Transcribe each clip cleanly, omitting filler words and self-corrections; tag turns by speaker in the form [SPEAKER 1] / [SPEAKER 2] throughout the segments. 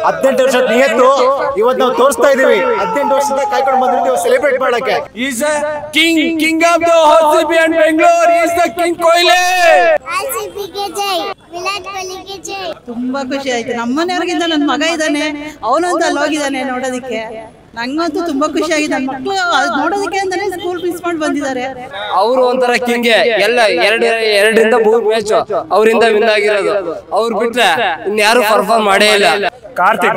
[SPEAKER 1] 18 ವರ್ಷದ ನಿಯತ್ತು ಇವತ್ತು ನಾವು ತೋರಿಸ್ತಾ ಇದೀವಿ. 18 ವರ್ಷದ ಕಾಯ್ಕೊಂಡು ಬಂದಿದ್ದೀವಿ ಸೆಲೆಬ್ರೇಟ್ ಮಾಡಕ್ಕೆ.
[SPEAKER 2] Is king of the RCB and Bengaluru is the king Kohli.
[SPEAKER 3] ಆರ್ಸಿಬಿಗೆ ಜೈ, ವಿರಾಟ್ ಕೊಹ್ಲಿಗೆ ಜೈ.
[SPEAKER 4] ತುಂಬಾ ಖುಷಿ ಆಯ್ತು. ನಮ್ಮನೆಯವ್ರಿಗಿಂತ ನನ್ನ ಮಗ ಇದ್ದಾನೆ, ಅವನಂತ ಅಲ್ಲಿ ಹೋಗಿದ್ದಾನೆ ನೋಡೋದಕ್ಕೆ. ನಂಗಂತೂ ತುಂಬಾ ಖುಷಿ ಆಗಿದೆ. ನನ್ನ ಮಕ್ಕಳು ನೋಡೋದಕ್ಕೆ ಅಂತಾನೆ ಸ್ಕೂಲ್ ಮಿಸ್ ಮಾಡಿ ಬಂದಿದ್ದಾರೆ.
[SPEAKER 2] ಅವರು ಒಂಥರ ಕಿಂಗ್. ಎಲ್ಲ ಎರಡರಿಂದ 3 ಮ್ಯಾಚ್ ಅವರಿಂದ ವಿನ್ ಆಗಿರೋದು. ಅವ್ರು ಬಿಟ್ರೆ ಇನ್ಯಾರು ಪರ್ಫಾರ್ಮ್ ಮಾಡೇ ಇಲ್ಲ.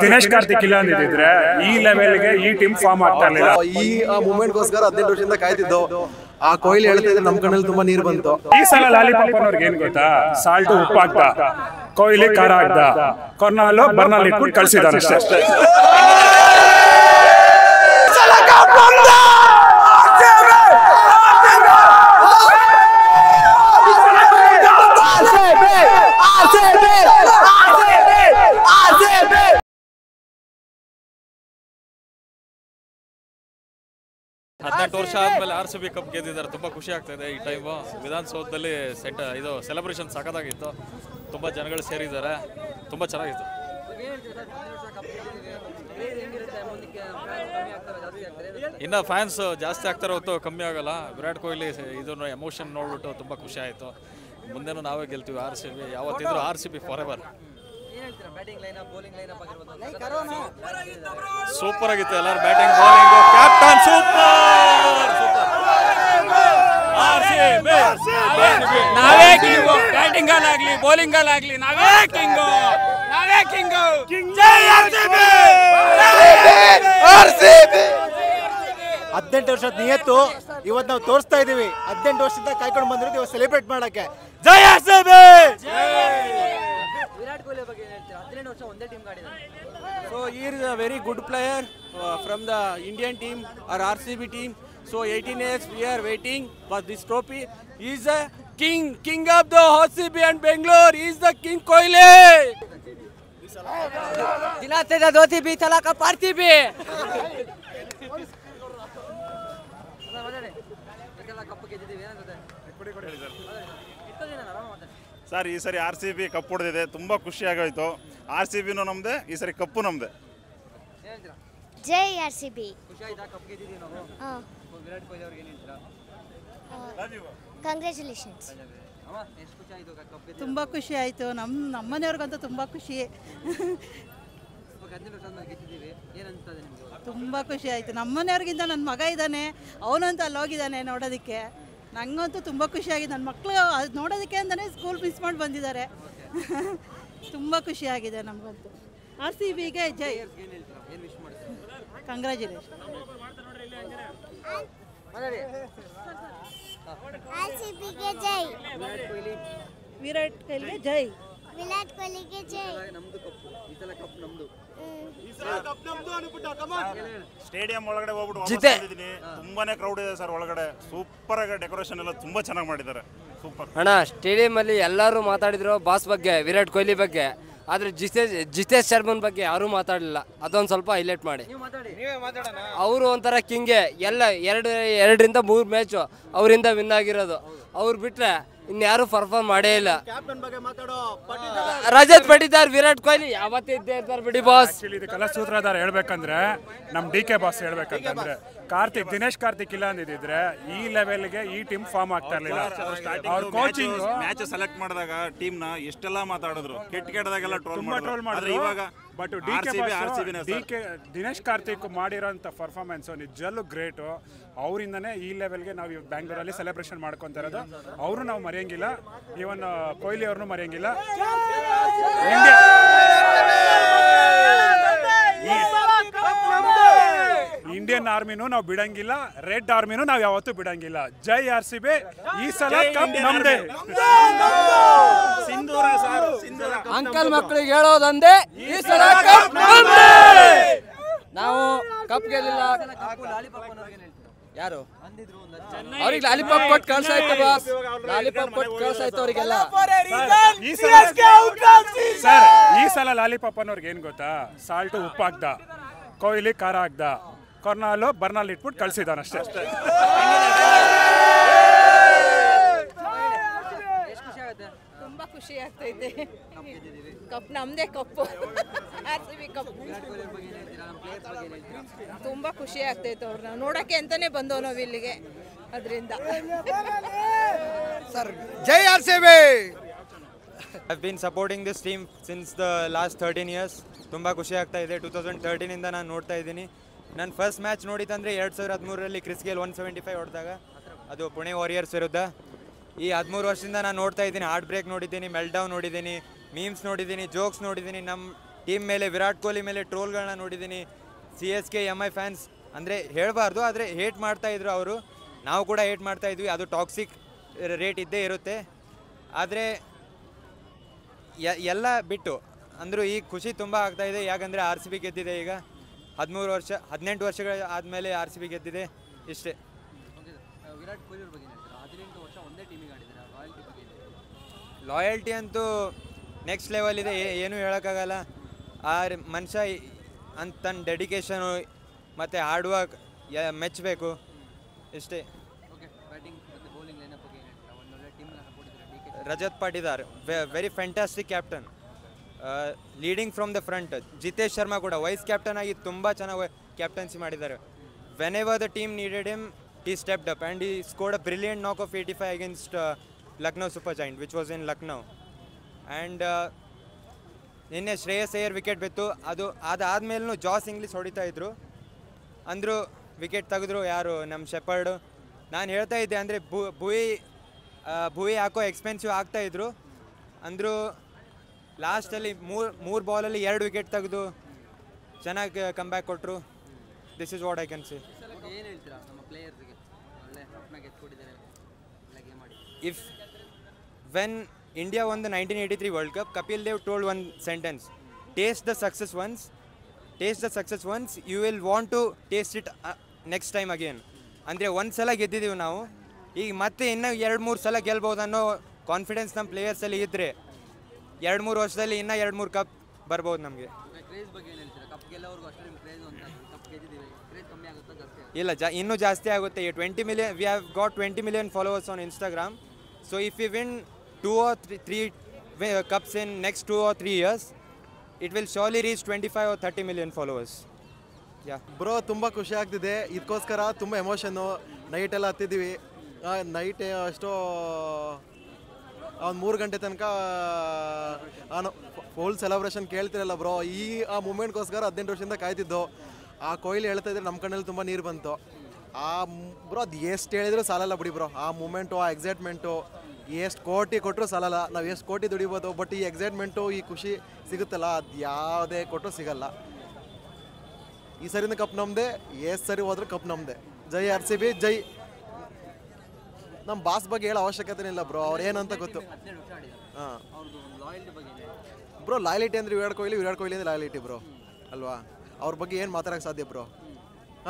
[SPEAKER 5] ದಿನೇಶ್ ಕಾರ್ತಿಕ್ ಇಲ್ಲ ಅಂದಿದ್ರೆ ಈ ಲೆವೆಲ್ಗೆ ಈ ಟೀಮ್ ಫಾರ್ಮ್ ಆಗ್ತಾ ಇರಲಿಲ್ಲ.
[SPEAKER 6] ಈ ಮೂಮೆಂಟ್ ಗೋಸ್ಕರ 18 ವರ್ಷದಿಂದ ಕಾಯ್ತಿದ್ದು. ಆ ಕೊಹ್ಲಿ ಹೇಳ್ತಿದ್ರೆ ನಮ್ ಕಣ್ಣಲ್ಲಿ ತುಂಬಾ ನೀರು ಬಂತು.
[SPEAKER 5] ಈ ಸಲ ಲಾಲಿಪಾಪ್ ಅವ್ರಿಗೆ ಏನ್ ಗೊತ್ತಾ, ಸಾಲ್ಟ್ ಉಪ್ಪು ಹಾಕ್ದ, ಕೊಹ್ಲಿ ಖಾರ ಹಾಕ್ದ, ಕೊರ್ನಾಲು ಬರ್ನಾಲ್ ಇಟ್ಬಿಟ್ಟು ಕಳ್ಸಿದಾರೆ ಅಷ್ಟೇ.
[SPEAKER 7] ಹದಿನೆಂಟು ವರ್ಷ ಆದ್ಮೇಲೆ RCB ಕಪ್ ಗೆದ್ದಿದ್ದಾರೆ. ತುಂಬಾ ಖುಷಿ ಆಗ್ತಾ ಇದೆ. ಈ ಟೈಮ್ ವಿಧಾನಸೌಧದಲ್ಲಿ ಇದು ಸೆಲೆಬ್ರೇಷನ್ ಸಖತ್ತಾಗಿತ್ತು. ತುಂಬಾ ಜನಗಳು ಸೇರಿದ್ದಾರೆ. ತುಂಬಾ ಚೆನ್ನಾಗಿತ್ತು. ಇನ್ನ ಫ್ಯಾನ್ಸ್ ಜಾಸ್ತಿ ಆಗ್ತಾರೆ ಹೊತ್ತು ಕಮ್ಮಿ ಆಗಲ್ಲ. ವಿರಾಟ್ ಕೊಹ್ಲಿ ಇದನ್ನು ಎಮೋಷನ್ ನೋಡ್ಬಿಟ್ಟು ತುಂಬಾ ಖುಷಿ ಆಯ್ತು. ಮುಂದೆನೂ ನಾವೇ ಗೆಲ್ತೀವಿ. RCB ಯಾವತ್ತಿದ್ರು RCB for ever. Super ಆಗಿತ್ತು. ಎಲ್ಲರೂ ಬ್ಯಾಟಿಂಗ್ ಬೌಲಿಂಗ್ ಕ್ಯಾಪ್ಟನ್
[SPEAKER 2] ನಾವೇ ಕಿಂಗು. ಬ್ಯಾಟಿಂಗ್ ಅಲ್ಲಾಗ್ಲಿ ಬೌಲಿಂಗ್ ಅಲ್ಲಾಗ್ಲಿ ನಾವೇ ಕಿಂಗು. ನಾವೇ ಕಿಂಗು. ಜೈ ಆರ್ಸಿಬಿ.
[SPEAKER 1] 18 ವರ್ಷದ ನಿಯತ್ತು ಇವತ್ತು ನಾವು ತೋರಿಸ್ತಾ ಇದೀವಿ. 18 ವರ್ಷದಿಂದ ಕಾಯ್ಕೊಂಡು ಬಂದಿದ್ದೀವಿ ಸೆಲೆಬ್ರೇಟ್ ಮಾಡಕ್ಕೆ. ಜೈ ಆರ್ಸಿಬಿ.
[SPEAKER 8] ವಿರಾಟ್ ಕೊಹ್ಲಿ ಬಗ್ಗೆ ಏನು ಹೇಳ್ತೀರಾ? 18 ವರ್ಷ ಒಂದೇ ಟೀಮ್ ಆಡಿದ್ದಾರೆ.
[SPEAKER 9] So he is a very good player from the Indian team or RCB team. So 18 years we are waiting for this trophy. He is a king of the RCB and Bangalore. He is the King Kohli.
[SPEAKER 8] ದಿನಾತೆ ಧೋತಿ ಬಿ ತಲಾಕ ಪಾರ್ತಿಬಿ.
[SPEAKER 10] Sir ಈ ಸರಿ RCB cup ಹೊಡೆದಿದೆ. ತುಂಬ ಖುಷಿಯಾಗೋಯ್ತು. RCBನೂ ನಮ್ಮದೇ, ಈ ಸರಿ ಕಪ್ಪು ನಮ್ಮದೇ.
[SPEAKER 3] ಜೈ ಆರ್ಸಿಬಿ. ಕಂಗ್ರ್ಯಾಚುಲೇಷನ್ಸ್.
[SPEAKER 4] ತುಂಬಾ ಖುಷಿ ಆಯ್ತು. ನಮ್ಮನೆಯವ್ರಿಗಂತೂ ತುಂಬಾ ಖುಷಿ. ತುಂಬಾ ಖುಷಿ ಆಯ್ತು. ನಮ್ಮನೆಯವ್ರಿಗಿಂತ ನನ್ನ ಮಗ ಇದ್ದಾನೆ, ಅವನಂತ ಅಲ್ಲಿ ಹೋಗಿದ್ದಾನೆ ನೋಡೋದಕ್ಕೆ. ನಂಗಂತೂ ತುಂಬ ಖುಷಿಯಾಗಿದೆ. ನನ್ನ ಮಕ್ಕಳು ಅದು ನೋಡೋದಕ್ಕೆ ಅಂತಲೇ ಸ್ಕೂಲ್ ಮಿಸ್ ಮಾಡಿ ಬಂದಿದ್ದಾರೆ. ತುಂಬ ಖುಷಿಯಾಗಿದೆ ನಮಗಂತೂ. RCBಗೆ ಜೈ. ಕಂಗ್ರ್ಯಾಚುಲೇಷನ್.
[SPEAKER 3] ಆರ್ಸಿಬಿಗೆ ಜೈ,
[SPEAKER 4] ವಿರಾಟ್ ಕೊಹ್ಲಿಗೆ ಜೈ.
[SPEAKER 3] ವಿರಾಟ್ ಕೊಹ್ಲಿಗೆ ಜೈ.
[SPEAKER 10] ಸ್ಟೇಡಿಯಂ ಒಳಗಡೆ ಹೋಗ್ಬಿಟ್ಟು ತುಂಬಾನೇ ಕ್ರೌಡ್ ಇದೆ ಸರ್. ಒಳಗಡೆ ಸೂಪರ್ ಆಗಿ ಡೆಕೋರೇಷನ್ ಎಲ್ಲ ತುಂಬಾ ಚೆನ್ನಾಗಿ ಮಾಡಿದ್ದಾರೆ. ಸೂಪರ್
[SPEAKER 2] ಅಣ್ಣ. ಸ್ಟೇಡಿಯಂ ಅಲ್ಲಿ ಎಲ್ಲರೂ ಮಾತಾಡಿದ್ರು ಬಾಸ್ ಬಗ್ಗೆ, ವಿರಾಟ್ ಕೊಹ್ಲಿ ಬಗ್ಗೆ. ಆದ್ರೆ ಜಿತೇಶ್ ಶರ್ಮನ್ ಬಗ್ಗೆ ಯಾರೂ ಮಾತಾಡಲಿಲ್ಲ. ಅದೊಂದು ಸ್ವಲ್ಪ ಹೈಲೈಟ್ ಮಾಡಿ. ಅವರು ಒಂಥರ ಕಿಂಗೆ. ಎಲ್ಲ ಎರಡರಿಂದ 3 ಮ್ಯಾಚ್ ಅವರಿಂದ ವಿನ್ ಆಗಿರೋದು. ಅವ್ರು ಬಿಟ್ರೆ ಇನ್ಯಾರು ಪರ್ಫಾರ್ಮ್ ಮಾಡೇ ಇಲ್ಲ. ರಜತ್ ಪಟಿದಾರ್, ವಿರಾಟ್ ಕೊಹ್ಲಿ ಯಾವತ್ತೂ ಇದ್ದೇ ಇರ್ತಾರೆ ಬಿಡಿ ಬಾಸ್.
[SPEAKER 5] ಇದಕ್ಕೆಲ್ಲ ಸೂತ್ರಧಾರ ಹೇಳ್ಬೇಕಂದ್ರೆ ನಮ್ DK ಬಾಸ್ ಹೇಳ್ಬೇಕಂತಂದ್ರೆ ದಿನೇಶ್ ಕಾರ್ತಿಕ್ ಇಲ್ಲ ಅಂದಿದ್ರೆ ಈ ಲೆವೆಲ್ಗೆ ಈ ಟೀಮ್ ಫಾರ್ಮ್ ಆಗ್ತಾ ಇರಲಿಲ್ಲ. ಅವ್ರ ಕೋಚಿಂಗ್
[SPEAKER 10] ಮ್ಯಾಚ್ ಸೆಲೆಕ್ಟ್ ಮಾಡಿದಾಗ ಟೀಮ್ ನ ಎಷ್ಟೆಲ್ಲ ಮಾತಾಡಿದ್ರು, ಕೆಟ್ಟದಾಗೆಲ್ಲ ಟ್ರೋಲ್ ಮಾಡಿದ್ರು. ಇವಾಗ
[SPEAKER 5] ಬಟ್ ದಿನೇಶ್ ಕಾರ್ತಿಕ್ ಮಾಡಿರೋಂಥ ಪರ್ಫಾರ್ಮೆನ್ಸ್ ನಿಜಲ್ಲೂ ಗ್ರೇಟು. ಅವರಿಂದನೇ ಈ ಲೆವೆಲ್ಗೆ ನಾವು ಬ್ಯಾಂಗ್ಳೂರಲ್ಲಿ ಸೆಲೆಬ್ರೇಷನ್ ಮಾಡ್ಕೊತಾ ಇರೋದು. ಅವರು ನಾವು ಮರೆಯಂಗಿಲ್ಲ. ಇವನ್ ಕೊಹ್ಲಿ ಅವ್ರನ್ನೂ ಮರೆಯಂಗಿಲ್ಲ. ಇಂಡಿಯನ್ ಆರ್ಮಿನೂ ನಾವು ಬಿಡಂಗಿಲ್ಲ, ರೆಡ್ ಆರ್ಮಿನೂ ನಾವು ಯಾವತ್ತೂ ಬಿಡಂಗಿಲ್ಲ. ಜೈ RCB. ಈ ಸಲ ಕಪ್ ನಮ್ದೇ.
[SPEAKER 8] ಅಂಕಲ್ ಮಕ್ಕಳಿಗೆ ಹೇಳೋದಂದೆ, ಈ ಸಲ ಕಪ್ ನಮ್ದೇ. ನಾವು ಕಪ್ ಗೆಲ್ಲಿಲ್ಲ. ಯಾರು ಅವ್ರಿಗೆ ಲಾಲಿಪಾಪ್ ಕೊಟ್ಟು ಕಳ್ಸಾಯ್ತು ಬಾಸ್. ಲಾಲಿಪಾಪ್ ಕೊಟ್ಟು ಕಳ್ಸಾಯ್ತು ಅವರಿಗೆಲ್ಲ.
[SPEAKER 5] ಸರ್ ಈ ಸಲ ಲಾಲಿಪಾಪ್ ಅನ್ನೋರ್ಗೆ ಏನ್ ಗೊತ್ತಾ, ಸಾಲ್ಟ್ ಉಪ್ಪು ಹಾಕ್ದ, ಕೊಹ್ಲಿ ಖಾರ ಹಾಕ್ದ, ಕೊರ್ನಾಲು ಬರ್ನಾಲ್ ಇಟ್ಬಿಟ್ಟು ಕಳ್ಸಿದಾನ ಅಷ್ಟೇ.
[SPEAKER 4] ತುಂಬಾ ಖುಷಿ
[SPEAKER 11] ಖುಷಿ ಆಗ್ತೈತೆ. ಕಪ್ ನಮ್ಮದೇ ಕಪ್ಪು, RCB ಕಪ್. ತುಂಬ ಖುಷಿ ಆಗ್ತೈತೆ ಅವ್ರನ್ನ ನೋಡೋಕ್ಕೆ ಅಂತಲೇ ಬಂದವು ನಾವು ಇಲ್ಲಿಗೆ, ಅದರಿಂದ.
[SPEAKER 12] Sir Jai RCB. I've been supporting this team since the last 13 years. ತುಂಬ ಖುಷಿ ಆಗ್ತಾ ಇದೆ. 2013 ಇಂದ ನಾನು ನೋಡ್ತಾ ಇದ್ದೀನಿ. ನಾನು ಫಸ್ಟ್ ಮ್ಯಾಚ್ ನೋಡಿದಂದರೆ 2013ರಲ್ಲಿ ಕ್ರಿಸ್ ಗೇಲ್ 175 ಹೊಡೆದಾಗ, ಅದು ಪುಣೆ ವಾರಿಯರ್ಸ್ ವಿರುದ್ಧ. ಈ 13 ವರ್ಷದಿಂದ ನಾನು ನೋಡ್ತಾ ಇದ್ದೀನಿ. ಹಾರ್ಟ್ ಬ್ರೇಕ್ ನೋಡಿದ್ದೀನಿ, ಮೆಲ್ಡೌನ್ ನೋಡಿದ್ದೀನಿ, ಮೀಮ್ಸ್ ನೋಡಿದ್ದೀನಿ, ಜೋಕ್ಸ್ ನೋಡಿದ್ದೀನಿ. ನಮ್ಮ ಟೀಮ್ ಮೇಲೆ, ವಿರಾಟ್ ಕೊಹ್ಲಿ ಮೇಲೆ ಟ್ರೋಲ್ಗಳನ್ನ ನೋಡಿದ್ದೀನಿ. CSK MI ಫ್ಯಾನ್ಸ್ ಅಂದರೆ ಹೇಳಬಾರ್ದು, ಆದರೆ ಹೇಟ್ ಮಾಡ್ತಾಯಿದ್ರು ಅವರು. ನಾವು ಕೂಡ ಹೇಟ್ ಮಾಡ್ತಾಯಿದ್ವಿ. ಅದು ಟಾಕ್ಸಿಕ್ ರೇಟ್ ಇದ್ದೇ ಇರುತ್ತೆ. ಆದರೆ ಎಲ್ಲ ಬಿಟ್ಟು ಅಂದರೂ ಈ ಖುಷಿ ತುಂಬ ಆಗ್ತಾಯಿದೆ. ಯಾಕಂದರೆ RCB ಗೆದ್ದಿದೆ. ಈಗ 18 ವರ್ಷಗಳ ಆದಮೇಲೆ RCB ಗೆದ್ದಿದೆ. ಇಷ್ಟೇ.
[SPEAKER 8] ವಿರಾಟ್ ಕೊಹ್ಲಿ ಬಗ್ಗೆ 18 ವರ್ಷ ಒಂದೇ ಟೀಮಿಗೆ ಆಡಿದ್ದಾರೆ. ರಾಯಲ್ಟಿ ಬಗ್ಗೆ
[SPEAKER 12] ಲಾಯಲ್ಟಿ ಅಂತೂ ನೆಕ್ಸ್ಟ್ ಲೆವೆಲ್ ಇದೆ. ಏನೂ ಹೇಳೋಕ್ಕಾಗಲ್ಲ. ಆ ಮನುಷ್ಯ ಅಂತ ತನ್ನ ಡೆಡಿಕೇಶನು ಮತ್ತು ಹಾರ್ಡ್ ವರ್ಕ್ ಮೆಚ್ಚಬೇಕು. ಇಷ್ಟೇ. Rajat Patidar very fantastic captain, leading from the front. Jitesh Sharma ಕೂಡ ವೈಸ್ ಕ್ಯಾಪ್ಟನ್ ಆಗಿ ತುಂಬ ಚೆನ್ನಾಗಿ ಕ್ಯಾಪ್ಟನ್ಸಿ ಮಾಡಿದ್ದಾರೆ. Whenever the team needed him, he stepped up and he scored a brilliant knock of 85 against Lucknow Super Giant, which was in Lucknow. And ನಿನ್ನೆ Shreyas Iyer wicket ಬಿತ್ತು. ಅದಾದಮೇಲೂ ಜಾಸ್ English ಹೊಡಿತಾ ಇದ್ರು ಅಂದರು. ವಿಕೆಟ್ ತೆಗೆದ್ರು ಯಾರು, ನಮ್ಮ ಶೆಪರ್ಡು. ನಾನು ಹೇಳ್ತಾ ಇದ್ದೆ ಅಂದರೆ ಭುವಿ ಹಾಕೋ ಎಕ್ಸ್ಪೆನ್ಸಿವ್ ಆಗ್ತಾಯಿದ್ರು ಅಂದರು. ಲಾಸ್ಟಲ್ಲಿ ಮೂರು ಬಾಲಲ್ಲಿ 2 ವಿಕೆಟ್ ತೆಗೆದು ಚೆನ್ನಾಗಿ ಕಮ್ಬ್ಯಾಕ್ ಕೊಟ್ಟರು. This is what I can say.
[SPEAKER 8] ಏನು ಹೇಳ್ತೀರಾ ನಮ್ಮ ಪ್ಲೇಯರ್ಸ್ಗೆ? ಒಳ್ಳೆ ಮ್ಯಾಚ್ ಎತ್ಕೊಟ್ಟಿದ್ದಾರೆ, ಒಳ್ಳೆ ಗೇಮ್ ಆಡಿ.
[SPEAKER 12] If when India won the 1983 World Cup, Kapil Dev told one sentence: taste the success once, you will want to taste it next time again. ಅಂದರೆ ಒಂದು ಸಲ ಗೆದ್ದಿದ್ದೀವಿ ನಾವು, ಈಗ ಮತ್ತೆ ಇನ್ನೂ 2-3 ಸಲ ಗೆಲ್ಬೋದು ಅನ್ನೋ ಕಾನ್ಫಿಡೆನ್ಸ್ ನಮ್ಮ ಪ್ಲೇಯರ್ಸಲ್ಲಿ ಇದ್ದರೆ 2-3 ವರ್ಷದಲ್ಲಿ ಇನ್ನೂ 2-3 ಕಪ್ ಬರ್ಬೋದು ನಮಗೆ.
[SPEAKER 8] ಕ್ರೇಜ್ ಬಗ್ಗೆ ಏನು ಹೇಳ್ತೀರಾ? ಕಪ್ ಗೆಲ್ಲೋರ್ಗೂ ಅಷ್ಟೇ ನಿಮ್ಮ ಕ್ರೇಜ್ ಅಂತ. ಕಪ್ ಗೆದ್ದಿದ್ದೀವಿ, ಕ್ರೇಜ್ ಕಮ್ಮಿ ಆಗುತ್ತಾ ಜಾಸ್ತಿ ಆಗುತ್ತೆ?
[SPEAKER 12] ಇಲ್ಲ, ಇನ್ನೂ ಜಾಸ್ತಿ ಆಗುತ್ತೆ. 20 million, we have got 20 million followers on Instagram. So if we win 2 or 3 cups in next 2 or 3 years, it will surely reach 25 or 30 million followers.
[SPEAKER 6] Bro ತುಂಬ ಖುಷಿ ಆಗ್ತಿದೆ. ಇದಕ್ಕೋಸ್ಕರ ತುಂಬ ಎಮೋಷನ್ನು. ನೈಟ್ ಎಲ್ಲ ಹತ್ತಿದ್ದೀವಿ. ನೈಟ್ ಅಷ್ಟೋ ಒಂದು 3 ಗಂಟೆ ತನಕ ಫುಲ್ ಸೆಲೆಬ್ರೇಷನ್ ಕೇಳ್ತಿರಲ್ಲ ಬ್ರೋ. ಆ ಮೂಮೆಂಟ್ಗೋಸ್ಕರ 18 ವರ್ಷದಿಂದ ಕಾಯ್ತಿದ್ದು. ಆ ಕೊಹ್ಲಿ ಹೇಳ್ತಾ ಇದ್ರೆ ನಮ್ಮ ಕಣ್ಣಲ್ಲಿ ತುಂಬ ನೀರು ಬಂತು. ಬ್ರೋ ಅದು ಎಷ್ಟು ಹೇಳಿದ್ರು ಸಾಲಲ್ಲ ಬಿಡಿ ಬ್ರೋ. ಆ ಮೂಮೆಂಟು, ಆ ಎಕ್ಸೈಟ್ಮೆಂಟು ಎಷ್ಟು ಕೋಟಿ ಕೊಟ್ಟರು ಸಾಲಲ್ಲ. ನಾವು ಎಷ್ಟು ಕೋಟಿ ದುಡಿಬೋದು, ಬಟ್ ಈ ಎಕ್ಸೈಟ್ಮೆಂಟು, ಈ ಖುಷಿ ಸಿಗುತ್ತಲ್ಲ, ಅದು ಯಾವುದೇ ಕೊಟ್ಟರು ಸಿಗಲ್ಲ. ಈ ಸರಿನ ಕಪ್ ನಮ್ಮದೇ, ಎಷ್ಟು ಸರಿ ಹೋದ್ರೂ ಕಪ್ ನಮ್ಮದೇ. ಜೈ RCB, ಜೈ. ನಮ್ಮ ಬಾಸ್ ಬಗ್ಗೆ ಹೇಳೋ ಅವಶ್ಯಕತೆ ಇಲ್ಲ ಬ್ರೋ, ಅವ್ರು ಏನಂತ ಗೊತ್ತು. ಹಾಂ ಬ್ರೋ, ಲಾಯಲಿಟಿ ಅಂದರೆ ವಿರಾಟ್ ಕೊಹ್ಲಿ ಅಂದರೆ ಲಾಯಲಿಟಿ ಬ್ರೋ ಅಲ್ವಾ. ಅವ್ರ ಬಗ್ಗೆ ಏನು ಮಾತಾಡೋಕ್ಕೆ ಸಾಧ್ಯ ಬ್ರೋ?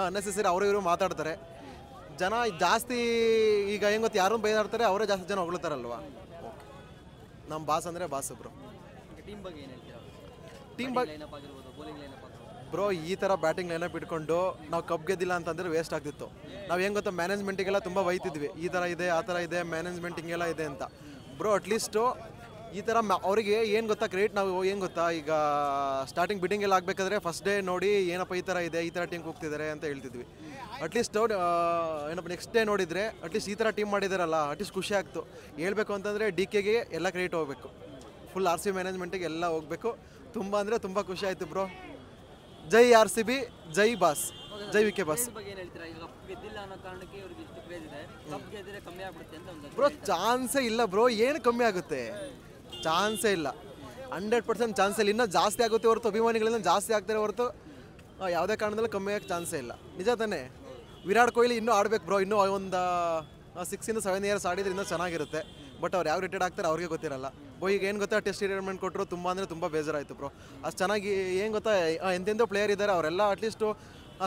[SPEAKER 6] ಅನ್ನೆಸೆಸರಿ ಅವರು ಇವರು ಮಾತಾಡ್ತಾರೆ. ಜನ ಜಾಸ್ತಿ ಈಗ ಹೆಂಗೆ ಗೊತ್ತು, ಯಾರನ್ನು ಬೈದಾಡ್ತಾರೆ ಅವರೇ ಜಾಸ್ತಿ ಜನ ಹೊಗಳ್ತಾರಲ್ವಾ. ನಮ್ಮ ಬಾಸ್ ಅಂದರೆ ಬಾಸ್ ಬ್ರೋ.
[SPEAKER 8] ಟೀಮ್ ಬಗ್ಗೆ ಏನು ಹೇಳ್ತೀರಾ?
[SPEAKER 6] ಟೀಮ್ ಬಗ್ಗೆ ಬ್ರೋ, ಈ ಥರ ಬ್ಯಾಟಿಂಗ್ ಲೈನಪ್ ಇಟ್ಕೊಂಡು ನಾವು ಕಪ್ ಗೆದ್ದಿಲ್ಲ ಅಂತಂದರೆ ವೇಸ್ಟ್ ಆಗ್ತಿತ್ತು. ನಾವು ಹೆಂಗೆ ಗೊತ್ತಾ, ಮ್ಯಾನೇಜ್ಮೆಂಟಿಗೆಲ್ಲ ತುಂಬ ಬೈತಿದ್ವಿ, ಈ ಥರ ಇದೆ, ಆ ಥರ ಇದೆ, ಮ್ಯಾನೇಜ್ಮೆಂಟ್ ಹಿಂಗೆಲ್ಲ ಇದೆ ಅಂತ. ಬ್ರೋ ಅಟ್ಲೀಸ್ಟು ಈ ಥರ ಅವರಿಗೆ ಏನು ಗೊತ್ತಾ ಕ್ರೆಡಿಟ್, ನಾವು ಏನು ಗೊತ್ತಾ, ಈಗ ಸ್ಟಾರ್ಟಿಂಗ್ ಬಿಡ್ಡಿಂಗ್ ಎಲ್ಲ ಆಗಬೇಕಾದ್ರೆ ಫಸ್ಟ್ ಡೇ ನೋಡಿ ಏನಪ್ಪ ಈ ಥರ ಇದೆ, ಈ ಥರ ಟೀಮ್ ಹೋಗ್ತಿದ್ದಾರೆ ಅಂತ ಹೇಳ್ತಿದ್ವಿ. ಅಟ್ಲೀಸ್ಟ್ ಏನಪ್ಪ ನೆಕ್ಸ್ಟ್ ಡೇ ನೋಡಿದರೆ ಅಟ್ಲೀಸ್ಟ್ ಈ ಥರ ಟೀಮ್ ಮಾಡಿದಾರಲ್ಲ, ಅಟ್ಲೀಸ್ಟ್ ಖುಷಿ ಆಗ್ತು. ಹೇಳ್ಬೇಕು ಅಂತಂದರೆ DKಗೆ ಎಲ್ಲ ಕ್ರೆಡಿಟ್ ಹೋಗಬೇಕು, ಫುಲ್ RCB ಮ್ಯಾನೇಜ್ಮೆಂಟಿಗೆ ಎಲ್ಲ ಹೋಗಬೇಕು. ತುಂಬ ಅಂದರೆ ತುಂಬ ಖುಷಿ ಆಯಿತು ಬ್ರೋ. ಜೈ RCB, ಜೈ ಬಾಸ್, ಜೈ ವಿಕೆ ಬಾಸ್. ಬ್ರೋ ಚಾನ್ಸೇ ಇಲ್ಲ ಬ್ರೋ, ಏನು ಕಮ್ಮಿ ಆಗುತ್ತೆ? ಚಾನ್ಸೇ ಇಲ್ಲ, 100% ಚಾನ್ಸ್ ಇಲ್ಲ. ಇನ್ನೂ ಜಾಸ್ತಿ ಆಗುತ್ತೆ ಹೊರತು, ಅಭಿಮಾನಿಗಳಿಂದ ಜಾಸ್ತಿ ಆಗ್ತಾರೆ ಹೊರತು ಯಾವುದೇ ಕಾರಣದಲ್ಲೂ ಕಮ್ಮಿ ಆಗೋಕ್ಕೆ ಚಾನ್ಸೇ ಇಲ್ಲ. ನಿಜ ತಾನೇ? ವಿರಾಟ್ ಕೊಹ್ಲಿ ಇನ್ನೂ ಆಡ್ಬೇಕು ಬ್ರೋ, ಇನ್ನೂ ಒಂದು 6 to 7 years ಆಡಿದ್ರೆ ಇನ್ನೂ ಚೆನ್ನಾಗಿರುತ್ತೆ. ಬಟ್ ಅವ್ರು ಯಾವ ರಿಟೈರ್ಡ್ ಆಗ್ತಾರೆ ಅವ್ರಿಗೆ ಗೊತ್ತಿರಲ್ಲ. ಈಗ ಏನು ಗೊತ್ತಾ, ಟೆಸ್ಟ್ ರಿಟೈರ್ಮೆಂಟ್ ಕೊಟ್ಟರು, ತುಂಬ ಅಂದರೆ ತುಂಬ ಬೇಜಾರಾಯಿತು ಬ್ರೋ. ಅಷ್ಟು ಚೆನ್ನಾಗಿ ಏನು ಗೊತ್ತಾ, ಎಂತೆಂಥೋ ಪ್ಲೇಯರ್ ಇದ್ದಾರೆ, ಅವರೆಲ್ಲ ಅಟ್ಲೀಸ್ಟು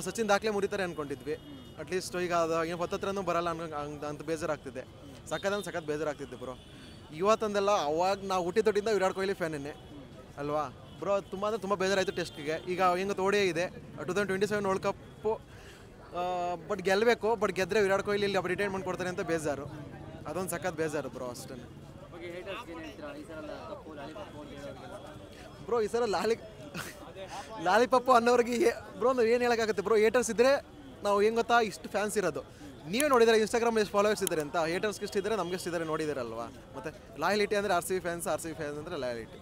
[SPEAKER 6] ಸಚಿನ್ ದಾಖಲೆ ಮುರಿತಾರೆ ಅಂದ್ಕೊಂಡಿದ್ವಿ. ಅಟ್ಲೀಸ್ಟ್ ಈಗ ಅದು ಏನು 10 ಬರಲ್ಲ ಅಂತ ಬೇಜಾರಾಗ್ತಿದೆ. ಸಖತ್ ಬೇಜಾರಾಗ್ತಿದ್ದೆ ಬ್ರೋ. ಇವತ್ತಂದೆಲ್ಲ ಅವಾಗ ನಾವು ಹುಟ್ಟಿದೊಟ್ಟಿಂದ ವಿರಾಟ್ ಕೊಹ್ಲಿ ಫ್ಯಾನೇ ಅಲ್ವಾ ಬ್ರೋ. ತುಂಬ ಅಂದರೆ ತುಂಬ ಬೇಜಾರಾಯಿತು ಟೆಸ್ಟ್ಗೆ. ಈಗ ಹೆಂಗೆ ಓಡಿಯೇ ಇದೆ 2027 ವರ್ಲ್ಡ್ ಕಪ್ಪು, ಬಟ್ ಗೆಲ್ಲಬೇಕು. ಬಟ್ ಗೆದ್ದರೆ ವಿರಾಟ್ ಕೊಹ್ಲಿ ಇಲ್ಲಿ ರಿಟೈರ್ಮೆಂಟ್ ಕೊಡ್ತಾರೆ ಅಂತ ಬೇಜಾರು. ಅದೊಂದು ಸಖತ್ ಬೇಜಾರು ಬ್ರೋ ಅಷ್ಟೇ. ಬ್ರೋ ಈ ಸಲ ಲಾಲಿಪಪ್ಪು ಅನ್ನೋರಿಗೆ ಬ್ರೋ ನಾವು ಏನು ಹೇಳೋಕ್ಕಾಗುತ್ತೆ ಬ್ರೋ. ಏಟರ್ಸ್ ಇದ್ದರೆ ನಾವು ಏನು ಗೊತ್ತಾ ಇಷ್ಟು ಫ್ಯಾನ್ಸ್ ಇರೋದು. ನೀವೇ ನೋಡಿದರೆ ಇನ್ಸ್ಟಾಗ್ರಾಮ್ ಎಷ್ಟು ಫಾಲೋವರ್ಸ್ ಇದ್ದಾರೆ ಅಂತ. ಹೇಟರ್ಸ್ಗೆ ಎಷ್ಟಿದ್ದಾರೆ ನಮ್ಗೆ ಎಷ್ಟಿದ್ದಾರೆ ನೋಡಿದಾರಲ್ವಾ. ಮತ್ತು ಲಾಯಲಿಟಿ ಅಂದರೆ RCB ಫ್ಯಾನ್ಸ್ ಅಂದರೆ ಲಾಯಲಿಟಿ.